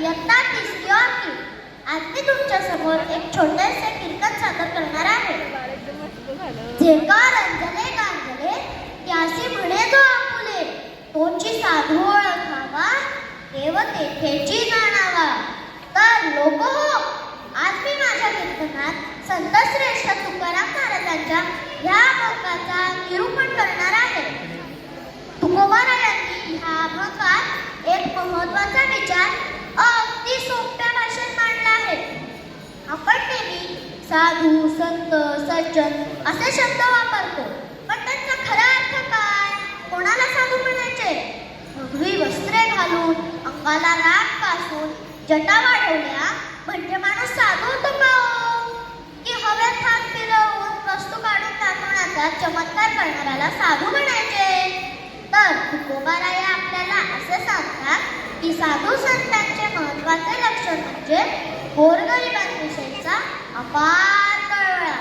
इयत्ता तिसरी होती. आज मी तुमच्या समोर एक छोटेसे कीर्तन सादर करणार आहे. जे का रंजले गांजले त्यासी म्हणे जो आपुले, तोची साधू ओळखावा देव तेथेची जाणावा. तर लोक हो, आज मी माझ्या कीर्तनात संत श्रेष्ठ तुकाराम महाराजांच्या ह्या अभंगाचा निरूपण करणार आहे. तुकोबारायांनी ह्या अभंगात एक महत्त्वाचा विचार अगदी सोप्या भाषेत मांडला आहे. आपण नेहमी साधू, संत, सज्जन असे शब्द वापरतो, पण त्यांचा खरा अर्थ काय? कोणाला साधू म्हणायचे? भगवी वस्त्रे घालून, अंगाला राख पासून, जटा वाढवल्या म्हणजे माणूस साधू होतो का हो? की हवेत हात फिरवून वस्तू काढून दाखवण्याचा चमत्कार करणाऱ्याला साधू म्हणायचे? तर तुकोबाराया आपल्याला असे सांगतात की साधू संतांचे महत्त्वाचे लक्षण म्हणजे गोरगरिबांविषयीचा अपार कळवळा.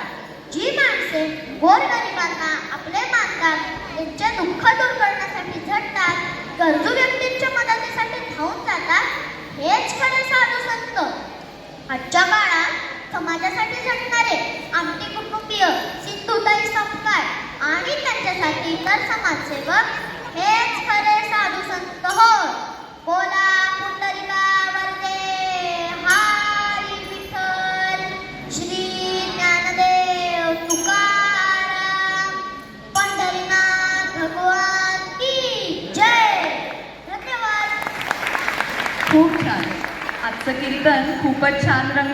जी माणसे गोरगरिबांना आपले मानतात, त्यांचे दुःख दूर करण्यासाठी झटतात, गरजू व्यक्तींच्या मदतीसाठी धावून जातात, हेच खरे साधू संत. आजच्या काळात समाजासाठी झटणारे आमटी कुटुंबीय, सिंधुताई सपकाळ आणि त्यांच्यासाठी इतर समाजसेवक हेच खरे साधू संत होय. बोला पुंडलिका वरदे हरी विठ्ठल, श्री ज्ञानदेव तुकाराम, पंढरीनाथ भगवान की जय. धन्यवाद. खूप छान. आजचं कीर्तन खूपच छान रंग